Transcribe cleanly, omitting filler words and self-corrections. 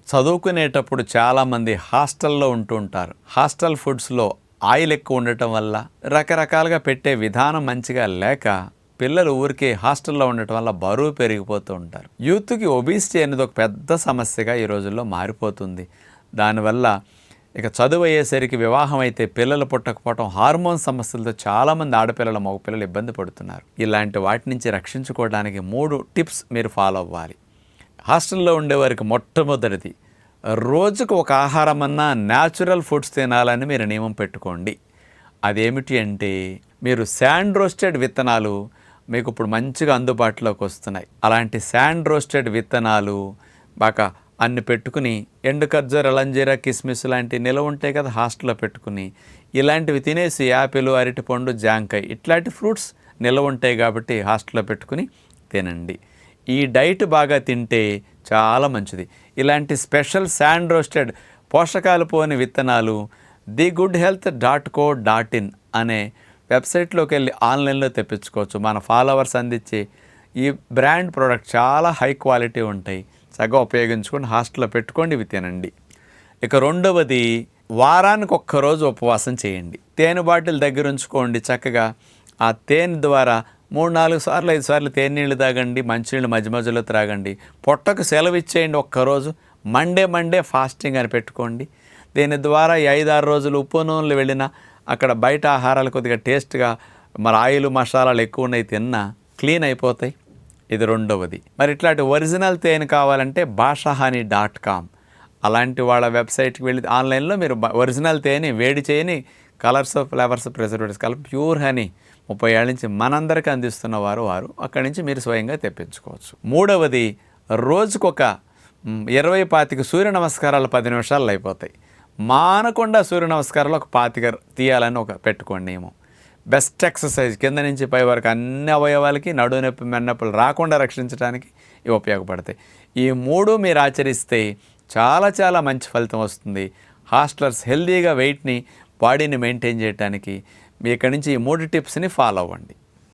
చదువుకునేటప్పుడు చాలామంది హాస్టల్లో ఉంటూ ఉంటారు. హాస్టల్ ఫుడ్స్లో ఆయిల్ ఎక్కువ ఉండటం వల్ల, రకరకాలుగా పెట్టే విధానం మంచిగా లేక పిల్లలు ఊరికే హాస్టల్లో ఉండటం వల్ల బరువు పెరిగిపోతూ ఉంటారు. యూత్కి ఒబిసిటీ అనేది ఒక పెద్ద సమస్యగా ఈ రోజుల్లో మారిపోతుంది. దానివల్ల ఇక చదువు అయ్యేసరికి వివాహం అయితే పిల్లలు పుట్టకపోవడం, హార్మోన్ సమస్యలతో చాలామంది ఆడపిల్లలు మగపిల్లలు ఇబ్బంది పడుతున్నారు. ఇలాంటి వాటి నుంచి రక్షించుకోవడానికి 3 టిప్స్ మీరు ఫాలో అవ్వాలి. హాస్టల్లో ఉండేవారికి మొట్టమొదటిది, రోజుకు ఒక ఆహారం అన్నా న్యాచురల్ ఫుడ్స్ తినాలని మీరు నియమం పెట్టుకోండి. అదేమిటి అంటే, మీరు శాండ్ రోస్టెడ్ విత్తనాలు మీకు ఇప్పుడు మంచిగా అందుబాటులోకి వస్తున్నాయి. అలాంటి శాండ్ రోస్టెడ్ విత్తనాలు బాగా అన్ని పెట్టుకుని, ఎండు ఖర్జూర, అలంజీరా, కిస్మిస్ లాంటి నిలవ ఉంటాయి కదా హాస్టల్లో పెట్టుకుని, ఇలాంటివి తినేసి యాపిల్, అరటిపండు, జాంకాయ ఇట్లాంటి ఫ్రూట్స్ నిలవ ఉంటాయి కాబట్టి హాస్టల్లో పెట్టుకుని తినండి. ఈ డైట్ బాగా తింటే చాలా మంచిది. ఇలాంటి స్పెషల్ శాండ్ రోస్టెడ్ పోషకాలు పోని విత్తనాలు thegoodhealth.co.in అనే వెబ్సైట్లోకి వెళ్ళి ఆన్లైన్లో తెప్పించుకోవచ్చు. మన ఫాలోవర్స్ అందించే ఈ బ్రాండ్ ప్రోడక్ట్ చాలా హై క్వాలిటీ ఉంటాయి. చక్కగా ఉపయోగించుకొని హాస్టల్లో పెట్టుకోండి, ఇవి తినండి. ఇక రెండవది, వారానికి ఒక్కరోజు ఉపవాసం చేయండి. తేనె బాటిల్ దగ్గర ఉంచుకోండి. చక్కగా ఆ తేనె ద్వారా 3-4 సార్లు 5 సార్లు తేనె నీళ్ళు తాగండి, మంచినీళ్ళు మధ్య మధ్యలో త్రాగండి. పొట్టకు సెలవు ఇచ్చేయండి ఒక్కరోజు. మండే ఫాస్టింగ్ అని పెట్టుకోండి. దీని ద్వారా ఈ 5-6 రోజులు ఉప్పు నూనెలు వెళ్ళినా, అక్కడ బయట ఆహారాలు కొద్దిగా టేస్ట్గా మరి ఆయిల్ మసాలాలు ఎక్కువ ఉన్నాయి తిన్నా క్లీన్ అయిపోతాయి. ఇది రెండవది. మరి ఇట్లాంటి ఒరిజినల్ తేనె కావాలంటే bhashahani.com అలాంటి వాళ్ళ వెబ్సైట్కి వెళ్ళి ఆన్లైన్లో మీరు ఒరిజినల్ తేనె వేడి చేయని కలర్స్, ఫ్లేవర్స్, ప్రిజర్వేటివ్స్ కలిపి ప్యూర్ హనీ 30 ఏళ్ళ నుంచి మనందరికీ అందిస్తున్న వారు అక్కడి నుంచి మీరు స్వయంగా తెప్పించుకోవచ్చు. మూడవది, రోజుకొక 20-25 సూర్య నమస్కారాలు 10 నిమిషాలు అయిపోతాయి. మానకుండా సూర్య నమస్కారాలు ఒక 25 తీయాలని పెట్టుకోండి నియమం. Best exercise. కింద నుంచి పై వరకు అన్ని అవయవాలకి నడుము నొప్పి, మెన్నొప్పులు రాకుండా రక్షించడానికి ఇవి ఉపయోగపడతాయి. ఈ 3 మీరు ఆచరిస్తే చాలా చాలా మంచి ఫలితం వస్తుంది. హాస్టలర్స్ హెల్దీగా వెయిట్ని, బాడీని మెయింటైన్ చేయడానికి మీ ఇక్కడి నుంచి ఈ 3 టిప్స్ని ఫాలో అవ్వండి.